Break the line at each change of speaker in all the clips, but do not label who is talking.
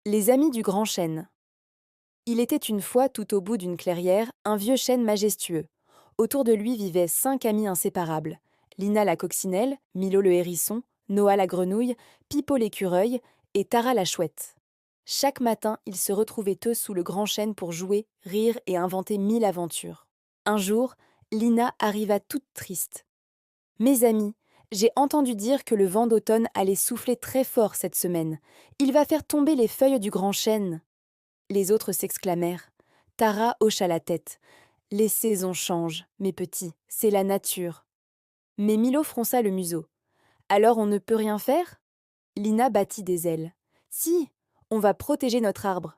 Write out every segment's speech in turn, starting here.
Les amis du grand chêne. Il était une fois, tout au bout d'une clairière, un vieux chêne majestueux. Autour de lui vivaient 5 amis inséparables. Lina la coccinelle, Milo le hérisson, Noah la grenouille, Pipo l'écureuil et Tara la chouette. Chaque matin, ils se retrouvaient eux sous le grand chêne pour jouer, rire et inventer 1000 aventures. Un jour, Lina arriva toute triste. Mes amis, j'ai entendu dire que le vent d'automne allait souffler très fort cette semaine. Il va faire tomber les feuilles du grand chêne. Les autres s'exclamèrent. Tara hocha la tête. Les saisons changent, mes petits, c'est la nature. Mais Milo fronça le museau. Alors on ne peut rien faire? Lina battit des ailes. Si, on va protéger notre arbre.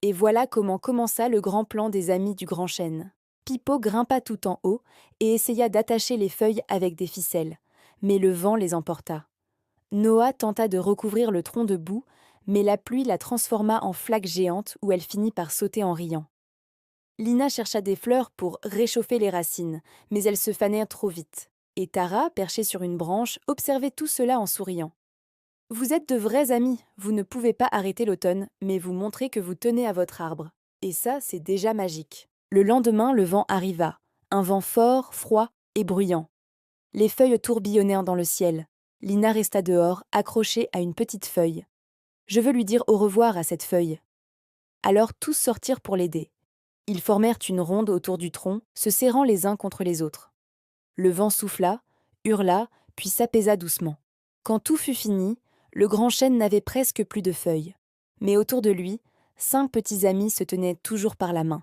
Et voilà comment commença le grand plan des amis du grand chêne. Pipo grimpa tout en haut et essaya d'attacher les feuilles avec des ficelles. Mais le vent les emporta. Noah tenta de recouvrir le tronc de boue, mais la pluie la transforma en flaque géante où elle finit par sauter en riant. Lina chercha des fleurs pour réchauffer les racines, mais elles se fanèrent trop vite. Et Tara, perchée sur une branche, observait tout cela en souriant. Vous êtes de vrais amis, vous ne pouvez pas arrêter l'automne, mais vous montrez que vous tenez à votre arbre. Et ça, c'est déjà magique. Le lendemain, le vent arriva. Un vent fort, froid et bruyant. Les feuilles tourbillonnèrent dans le ciel. Lina resta dehors, accrochée à une petite feuille. Je veux lui dire au revoir à cette feuille. Alors tous sortirent pour l'aider. Ils formèrent une ronde autour du tronc, se serrant les uns contre les autres. Le vent souffla, hurla, puis s'apaisa doucement. Quand tout fut fini, le grand chêne n'avait presque plus de feuilles. Mais autour de lui, 5 petits amis se tenaient toujours par la main.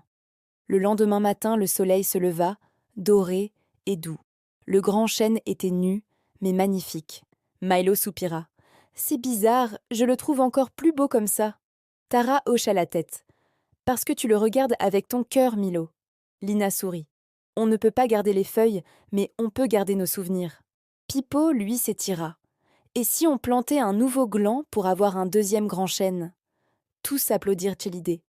Le lendemain matin, le soleil se leva, doré et doux. Le grand chêne était nu, mais magnifique. Milo soupira. C'est bizarre, je le trouve encore plus beau comme ça. Tara hocha la tête. Parce que tu le regardes avec ton cœur, Milo. Lina sourit. On ne peut pas garder les feuilles, mais on peut garder nos souvenirs. Pipo, lui, s'étira. Et si on plantait un nouveau gland pour avoir un deuxième grand chêne? Tous applaudirent l'idée.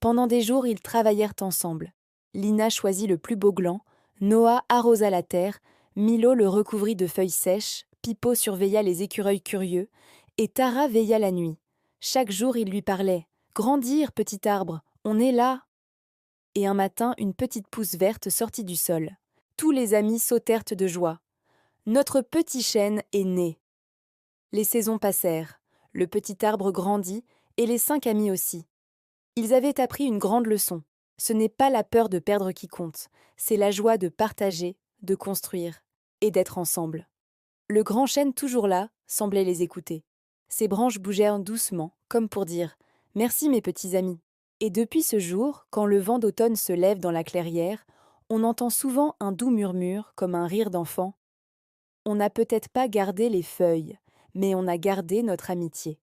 Pendant des jours, ils travaillèrent ensemble. Lina choisit le plus beau gland, Noah arrosa la terre, Milo le recouvrit de feuilles sèches, Pipo surveilla les écureuils curieux, et Tara veilla la nuit. Chaque jour, il lui parlait. « Grandir, petit arbre, on est là !» Et un matin, une petite pousse verte sortit du sol. Tous les amis sautèrent de joie. Notre petit chêne est né. Les saisons passèrent, le petit arbre grandit, et les 5 amis aussi. Ils avaient appris une grande leçon. Ce n'est pas la peur de perdre qui compte, c'est la joie de partager, de construire et d'être ensemble. Le grand chêne, toujours là, semblait les écouter. Ses branches bougèrent doucement, comme pour dire « Merci mes petits amis ». Et depuis ce jour, quand le vent d'automne se lève dans la clairière, on entend souvent un doux murmure, comme un rire d'enfant. On n'a peut-être pas gardé les feuilles, mais on a gardé notre amitié.